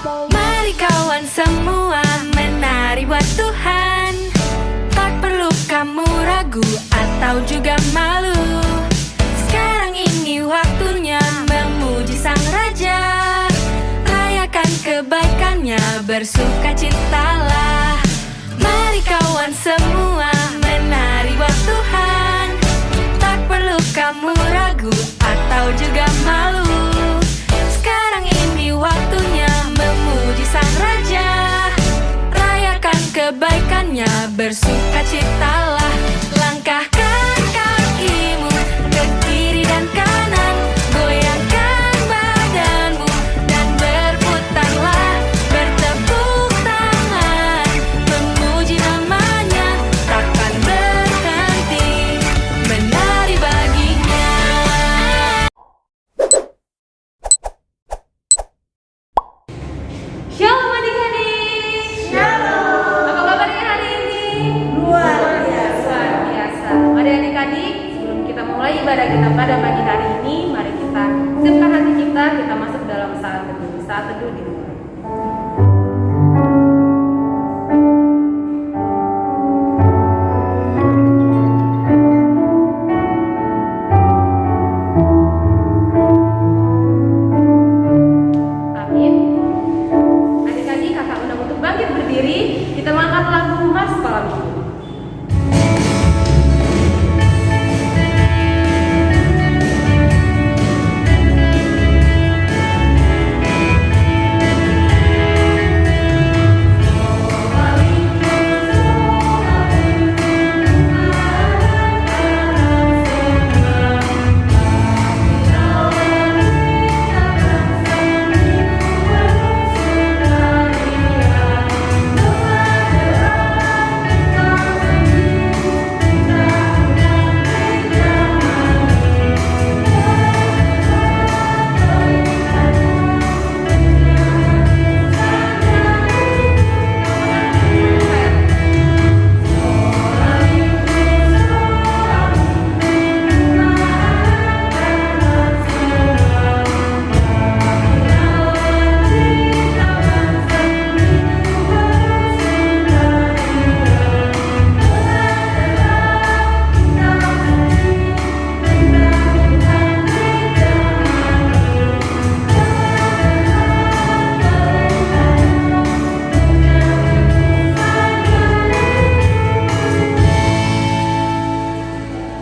Mari kawan semua menari buat Tuhan. Tak perlu kamu ragu atau juga malu. Sekarang ini waktunya memuji Sang Raja. Rayakan kebaikannya, bersukacitalah. Mari kawan semua menari buat Tuhan. Tak perlu kamu ragu atau juga malu. Sekarang ini waktunya memuji Sang Raja. Rayakan kebaikannya, bersukacitalah. Langkahkan kakimu ke kiri dan kanan, goyangkan badanmu dan berputarlah, bertepuk tangan, memuji namanya, takkan berhenti menari baginya. Shalom adik-adik. Shalom. Apa kabarnya hari ini? Luar biasa. Luar biasa. Mari adik-adik, sebelum kita mulai ibadah kita pada pagi hari ini, mari kita siapkan hati kita masuk dalam saat teduh di rumah. Amin. Adik-adik, kakak undang untuk bangkit berdiri. Kita mengangkat lagu Mas Malam Minggu.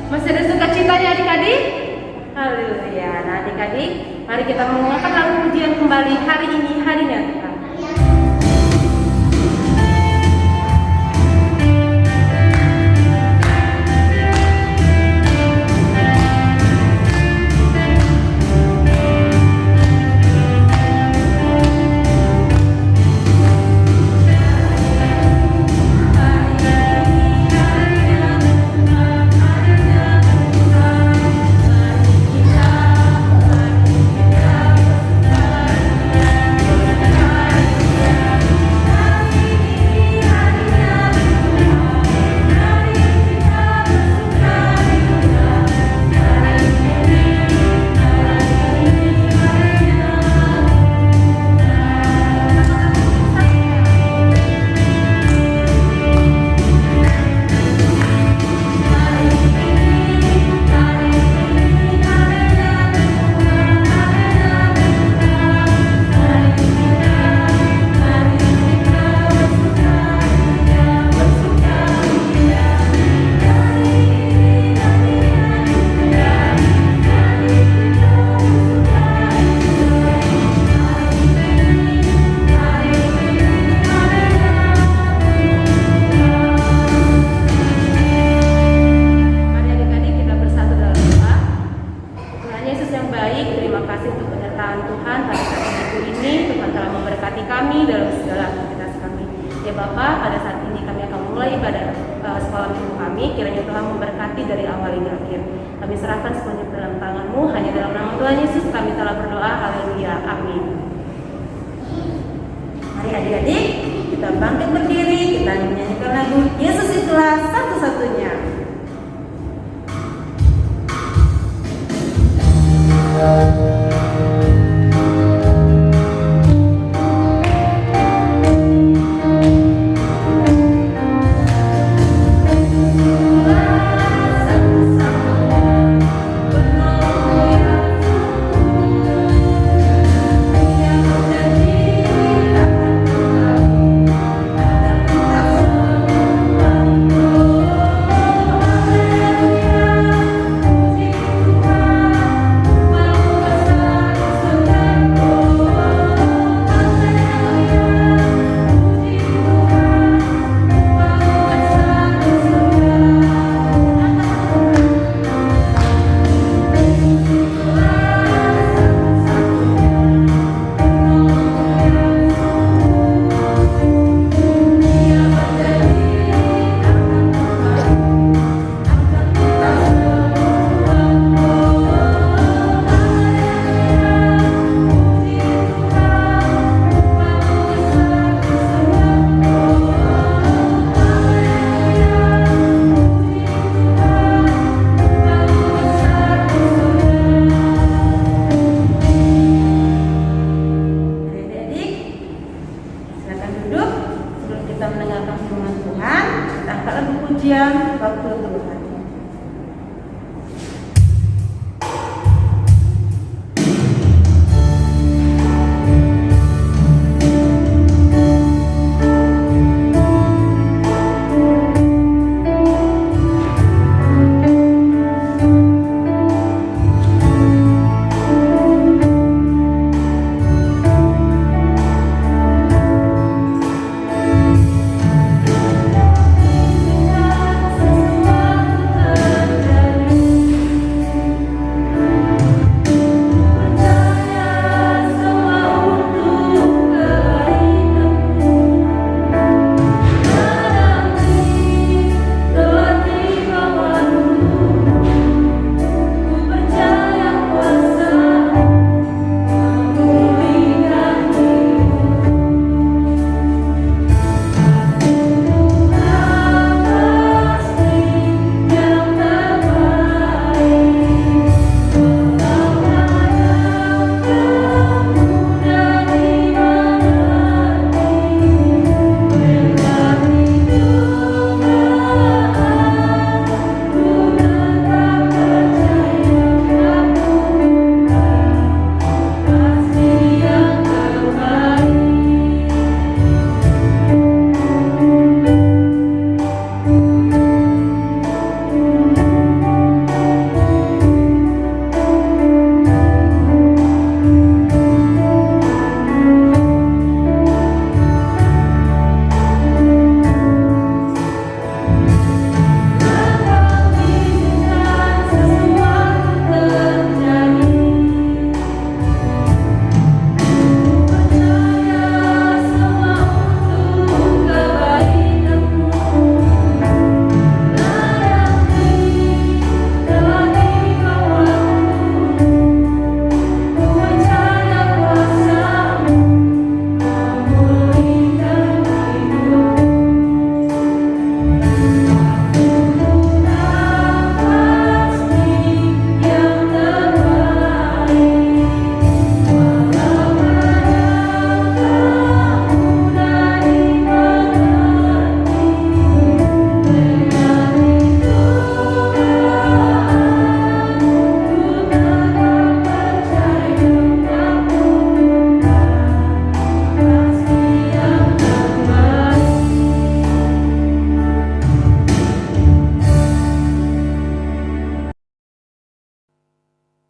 Masih ada sukacitanya adik-adik? Haleluya. Nah adik-adik, mari kita mengucapkan lagu pujian kembali hari ini, harinya Tuhan. Mari adik-adik kita bersatu dalam doa. Tuhan Yesus yang baik, terima kasih untuk penyertaan Tuhan pada saat minggu ini. Tuhan telah memberkati kami dalam segala aktivitas kami. Ya Bapa, pada saat ini kami akan mulai ibadah sekolah minggu kami. Kiranya Tuhan memberkati dari awal hingga akhir. Kami serahkan semuanya ke dalam tangan-Mu. Hanya dalam nama Tuhan Yesus kami telah berdoa. Haleluya. Amin. Mari adik-adik, kita bangkit berdiri, kita menyanyikan lagu Yesus Itulah Satu-Satunya. pujian waktu Tuhan.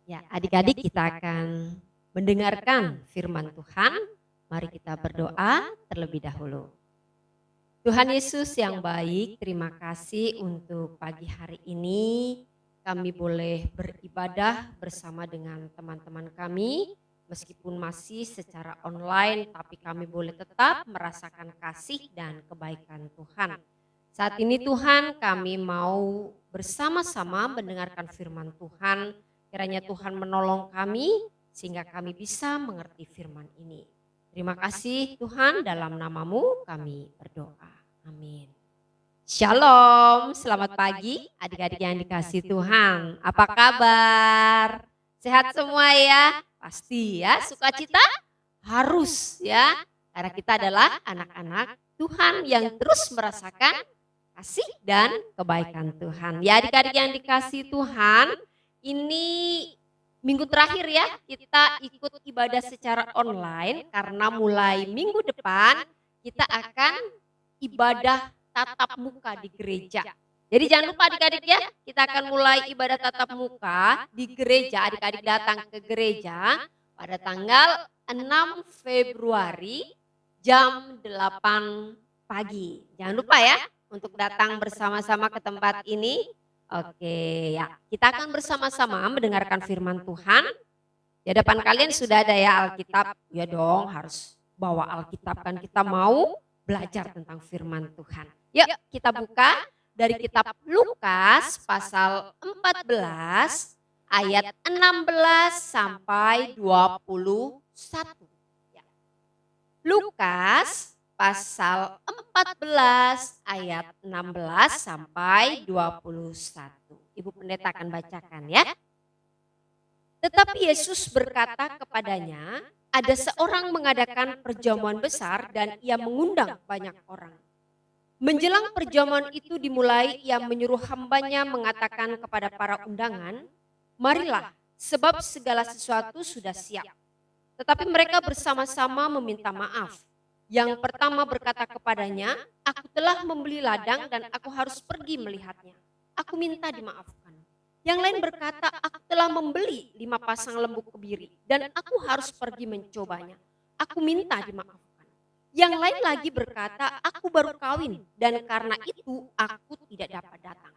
Ya, adik-adik kita akan mendengarkan firman Tuhan. Mari kita berdoa terlebih dahulu. Tuhan Yesus yang baik, terima kasih untuk pagi hari ini. Kami boleh beribadah bersama dengan teman-teman kami. Meskipun masih secara online, tapi kami boleh tetap merasakan kasih dan kebaikan Tuhan. Saat ini Tuhan, kami mau bersama-sama mendengarkan firman Tuhan. Kiranya Tuhan menolong kami sehingga kami bisa mengerti firman ini. Terima kasih Tuhan, dalam namamu kami berdoa. Amin. Shalom, selamat pagi adik-adik yang dikasihi Tuhan. Apa kabar? Sehat semua ya? Pasti ya, sukacita harus ya. Karena kita adalah anak-anak Tuhan yang terus merasakan kasih dan kebaikan Tuhan. Ya adik-adik yang dikasihi Tuhan, ini minggu terakhir ya kita ikut ibadah secara online karena mulai minggu depan kita akan ibadah tatap muka di gereja. Jadi jangan lupa adik-adik ya, kita akan mulai ibadah tatap muka di gereja. Adik-adik datang ke gereja pada tanggal 6 Februari jam 8 pagi. Jangan lupa ya untuk datang bersama-sama ke tempat ini. Oke ya, kita akan bersama-sama mendengarkan firman Tuhan. Di hadapan kalian sudah ada ya Alkitab, ya dong harus bawa Alkitab kan kita mau belajar tentang firman Tuhan. Yuk kita buka dari kitab Lukas pasal 14 ayat 16 sampai 21. Ya. Lukas pasal 14 ayat 16 sampai 21. Ibu pendeta akan bacakan ya. Tetapi Yesus berkata kepadanya, ada seorang mengadakan perjamuan besar dan ia mengundang banyak orang. Menjelang perjamuan itu dimulai, ia menyuruh hambanya mengatakan kepada para undangan, "Marilah, sebab segala sesuatu sudah siap." Tetapi mereka bersama-sama meminta maaf. Yang pertama berkata kepadanya, "Aku telah membeli ladang dan aku harus pergi melihatnya. Aku minta dimaafkan." Yang lain berkata, "Aku telah membeli 5 pasang lembu kebiri dan aku harus pergi mencobanya. Aku minta dimaafkan." Yang lain lagi berkata, "Aku baru kawin dan karena itu aku tidak dapat datang."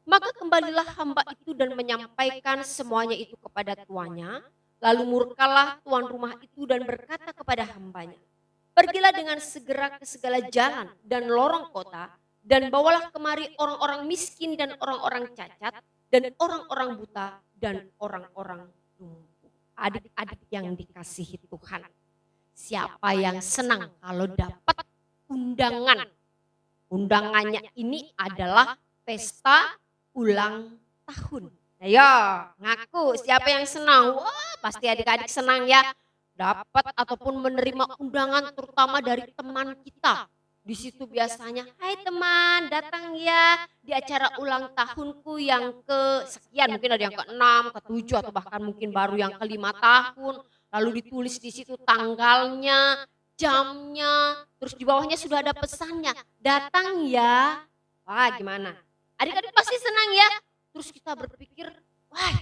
Maka kembalilah hamba itu dan menyampaikan semuanya itu kepada tuannya. Lalu murkalah tuan rumah itu dan berkata kepada hambanya, "Pergilah dengan segera ke segala jalan dan lorong kota dan bawalah kemari orang-orang miskin dan orang-orang cacat dan orang-orang buta dan orang-orang lumpuh." Adik-adik yang dikasihi Tuhan, siapa yang senang kalau dapat undangan? Undangannya ini adalah pesta ulang tahun. Ayo, ngaku siapa yang senang? Wah, pasti adik-adik senang ya. Dapat ataupun menerima undangan terutama dari teman kita. Di situ biasanya, "Hai teman, datang ya di acara ulang tahunku yang ke sekian." Mungkin ada yang ke-6, ke-7 atau bahkan mungkin baru yang ke-5 tahun. Lalu ditulis di situ tanggalnya, jamnya, terus di bawahnya sudah ada pesannya, "Datang ya." Wah, gimana? Adik-adik pasti senang ya. Terus kita berpikir, "Wah,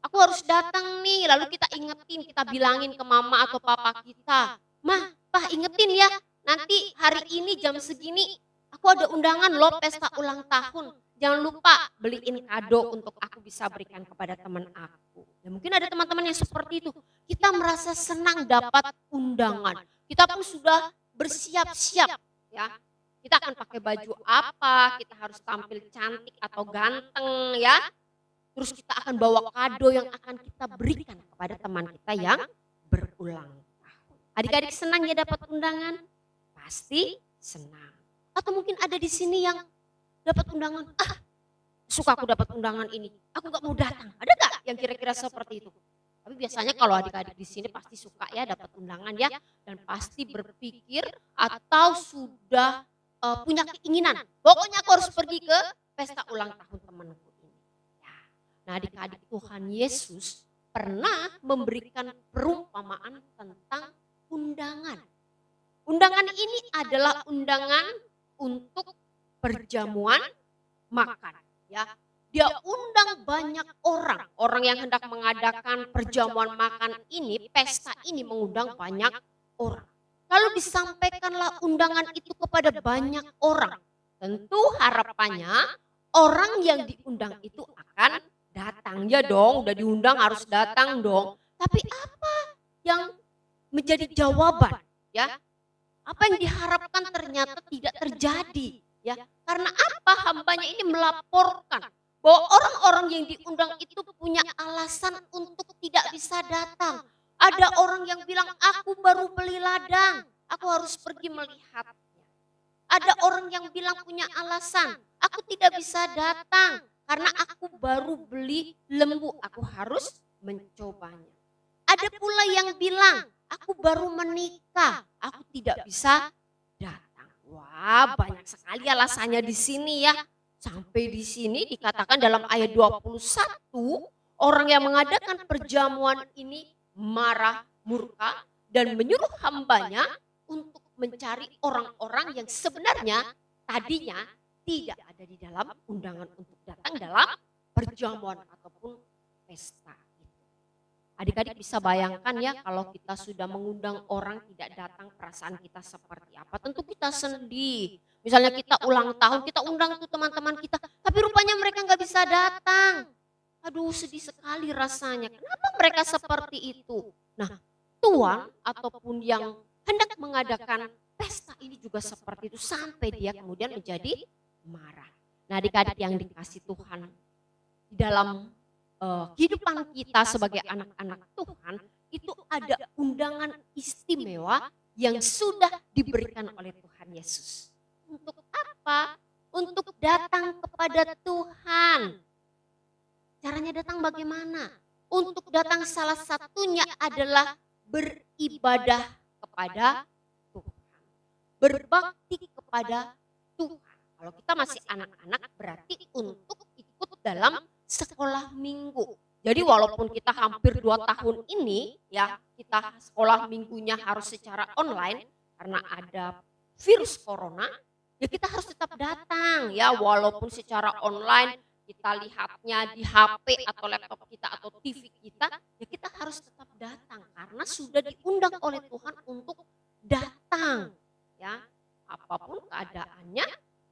aku harus datang nih." Lalu kita ingetin, kita bilangin ke mama atau papa kita, "Mah, Pak, ingetin ya, nanti hari ini jam segini aku ada undangan loh pesta ulang tahun. Jangan lupa beliin kado untuk aku bisa berikan kepada teman aku." Ya mungkin ada teman-teman yang seperti itu. Kita merasa senang dapat undangan. Kita pun sudah bersiap-siap ya. Kita akan pakai baju apa, kita harus tampil cantik atau ganteng ya. Terus kita akan bawa kado yang akan kita berikan kepada teman kita yang berulang tahun. Adik-adik senang ya dapat undangan? Pasti senang. Atau mungkin ada di sini yang dapat undangan, suka aku dapat undangan ini, aku gak mau datang. Ada gak yang kira-kira seperti itu? Tapi biasanya kalau adik-adik di sini pasti suka ya dapat undangan ya. Dan pasti berpikir atau sudah punya keinginan, pokoknya aku harus pergi ke pesta ulang tahun temanku ini. Ya. Nah, adik-adik, Tuhan Yesus pernah memberikan perumpamaan tentang undangan. Undangan ini adalah undangan untuk perjamuan makan. Ya, dia undang banyak orang yang hendak mengadakan perjamuan makan ini, pesta ini mengundang banyak orang. Lalu disampaikanlah undangan itu kepada banyak orang. Tentu harapannya orang yang diundang itu akan datang. Ya dong, udah diundang harus datang dong. Tapi apa yang menjadi jawaban? Ya, apa yang diharapkan ternyata tidak terjadi. Ya, karena apa? Hambanya ini melaporkan bahwa orang-orang yang diundang itu punya alasan untuk tidak bisa datang. Ada orang yang bilang, "Aku baru beli ladang, aku harus pergi melihatnya." Ada orang yang bilang punya alasan, "Aku tidak bisa datang karena aku baru beli lembu, aku harus mencobanya." Ada pula yang bilang, "Aku baru menikah, aku tidak bisa datang." Wah, banyak sekali alasannya di sini ya. Sampai di sini dikatakan dalam ayat 21, orang yang mengadakan perjamuan ini marah, murka, dan menyuruh hambanya untuk mencari orang-orang yang sebenarnya tadinya tidak ada di dalam undangan untuk datang dalam perjamuan ataupun pesta itu. Adik-adik bisa bayangkan ya kalau kita sudah mengundang orang tidak datang, perasaan kita seperti apa. Tentu kita sedih. Misalnya kita ulang tahun, kita undang tuh teman-teman kita, tapi rupanya mereka nggak bisa datang. Aduh, sedih sekali rasanya. Kenapa mereka seperti itu? Nah, tuan ataupun yang hendak mengadakan pesta ini juga seperti itu sampai dia kemudian menjadi marah. Nah, adik-adik yang dikasih Tuhan, di dalam kehidupan kita sebagai anak-anak Tuhan, itu ada undangan istimewa yang sudah diberikan oleh Tuhan Yesus. Untuk apa? Untuk datang kepada Tuhan. Caranya datang bagaimana? Untuk datang salah satunya adalah beribadah kepada Tuhan. Berbakti kepada Tuhan. Kalau kita masih anak-anak berarti untuk ikut dalam sekolah minggu. Jadi walaupun kita hampir 2 tahun ini ya kita sekolah minggunya harus secara online karena ada virus corona, ya kita harus tetap datang ya walaupun secara online kita lihatnya di HP atau laptop kita atau TV kita, ya kita harus tetap datang karena sudah diundang oleh Tuhan untuk datang ya. Apapun keadaannya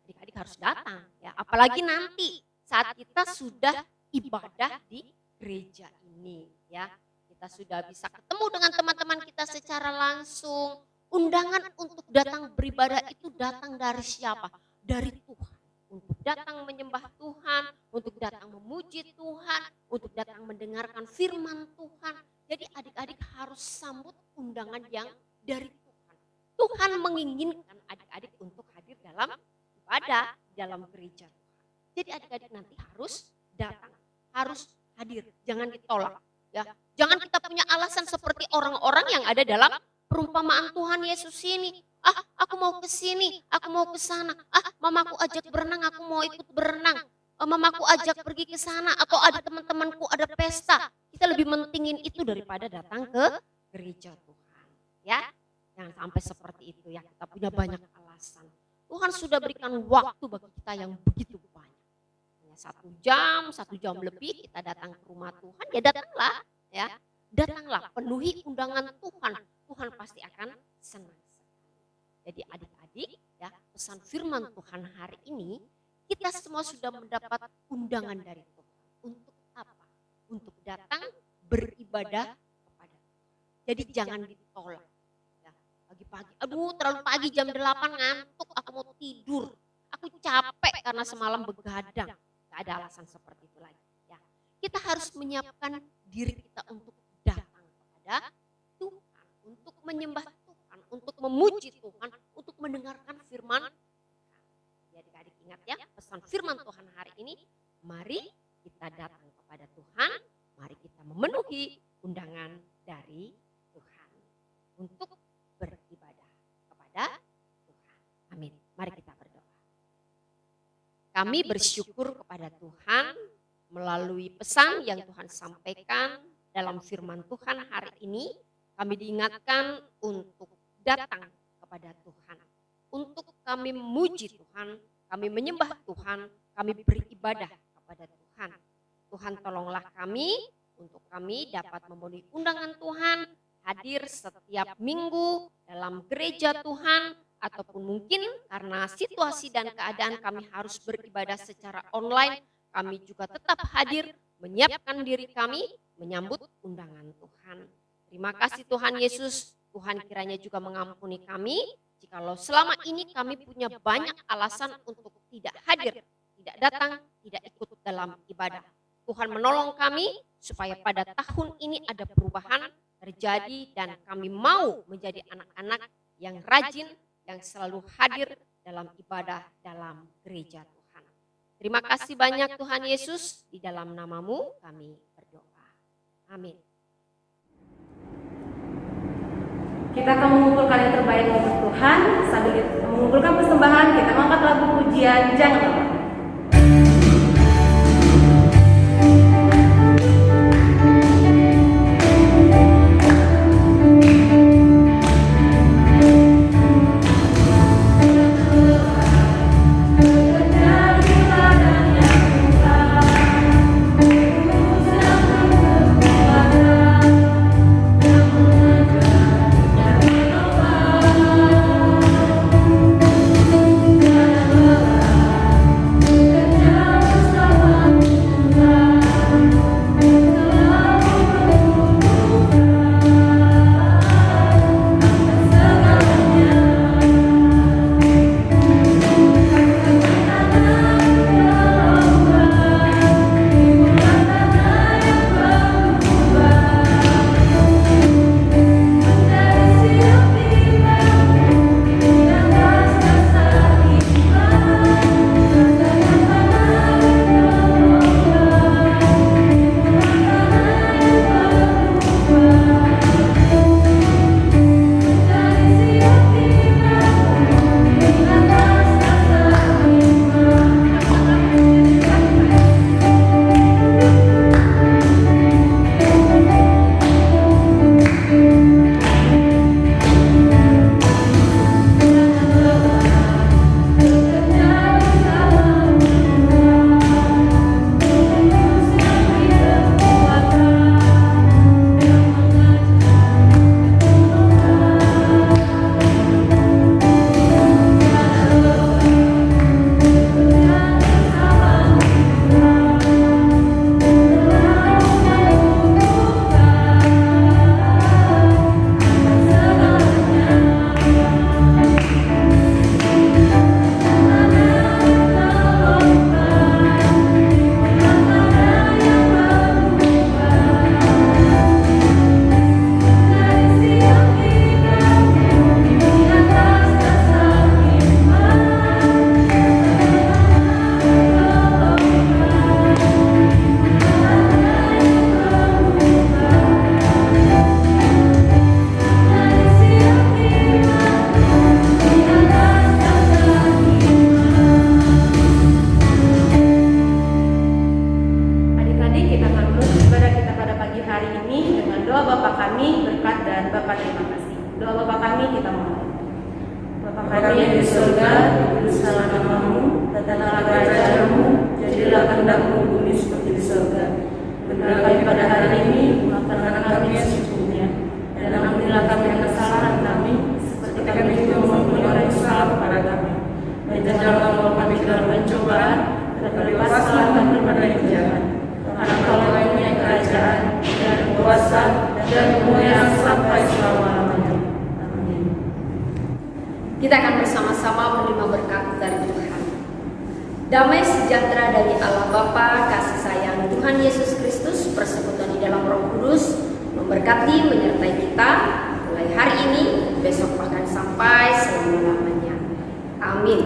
adik-adik harus datang ya. Apalagi nanti saat kita sudah ibadah di gereja ini ya. Kita sudah bisa ketemu dengan teman-teman kita secara langsung. Undangan untuk datang beribadah itu datang dari siapa? Dari Tuhan. Untuk datang menyembah Tuhan, untuk datang memuji Tuhan, untuk datang mendengarkan firman Tuhan. Jadi adik-adik harus sambut undangan yang dari Tuhan. Tuhan menginginkan adik-adik untuk hadir dalam ibadah, dalam gereja Tuhan. Jadi adik-adik nanti harus datang, harus hadir, jangan ditolak. Ya, jangan kita punya alasan seperti orang-orang yang ada dalam perumpamaan Tuhan Yesus ini. Aku mau ke sini, aku mau ke sana. Mamaku ajak berenang, aku mau ikut berenang. Mamaku ajak pergi ke sana atau ada teman-temanku ada pesta. Kita lebih mentingin itu daripada datang ke gereja Tuhan. Ya, jangan sampai seperti itu ya. Kita punya banyak alasan. Tuhan sudah berikan waktu bagi kita yang begitu banyak. Hanya 1 jam lebih kita datang ke rumah Tuhan. Ya datanglah, ya. Datanglah, penuhi undangan Tuhan. Tuhan pasti akan senang. Jadi adik-adik ya pesan firman Tuhan hari ini kita semua sudah mendapat undangan dari Tuhan. Untuk apa? Untuk datang beribadah kepada Tuhan. Jadi jangan ditolak. Ya, pagi-pagi, aduh terlalu pagi jam 8 ngantuk aku mau tidur. Aku capek karena semalam begadang. Gak ada alasan seperti itu lagi. Ya, kita harus menyiapkan diri kita untuk datang kepada Tuhan. Untuk menyembah Tuhan, untuk memuji Tuhan, untuk mendengarkan firman Tuhan. Jadi adik-adik ingat ya, pesan firman Tuhan hari ini, mari kita datang kepada Tuhan, mari kita memenuhi undangan dari Tuhan untuk beribadah kepada Tuhan. Amin. Mari kita berdoa. Kami bersyukur kepada Tuhan melalui pesan yang Tuhan sampaikan dalam firman Tuhan hari ini. Kami diingatkan untuk datang kepada Tuhan. Untuk kami memuji Tuhan, kami menyembah Tuhan, kami beribadah kepada Tuhan. Tuhan tolonglah kami untuk kami dapat memenuhi undangan Tuhan, hadir setiap minggu dalam gereja Tuhan, ataupun mungkin karena situasi dan keadaan kami harus beribadah secara online, kami juga tetap hadir menyiapkan diri kami menyambut undangan Tuhan. Terima kasih Tuhan Yesus, Tuhan kiranya juga mengampuni kami jikalau selama ini kami punya banyak alasan untuk tidak hadir, tidak datang, tidak ikut dalam ibadah. Tuhan menolong kami supaya pada tahun ini ada perubahan terjadi dan kami mau menjadi anak-anak yang rajin, yang selalu hadir dalam ibadah dalam gereja Tuhan. Terima kasih banyak Tuhan Yesus, di dalam nama-Mu kami berdoa. Amin. Kita akan mengumpulkan yang terbaik untuk Tuhan. Sambil mengumpulkan persembahan, kita mengangkat lagu pujian Jangan Lama. Jangan surga, dikuduskanlah namamu, datanglah kerajaanmu, jadilah kehendak-mu di bumi seperti di surga. Berilah kami pada hari ini makanan kami yang secukupnya, dan ampunilah kami kesalahan kami, seperti kami juga mengampuni orang yang salah kepada kami. Dan janganlah membawa kami ke dalam pencobaan, tetapi bebaskanlah kami dari yang jahat. Karena Engkau yang kerajaan dan kuasa dan kemuliaan sampai selama-lamanya. Amin. Kita akan bersama-sama menerima berkat dari Tuhan. Damai sejahtera dari Allah Bapa, kasih sayang Tuhan Yesus Kristus, persekutuan di dalam Roh Kudus, memberkati menyertai kita mulai hari ini, besok bahkan sampai selama-lamanya. Amin.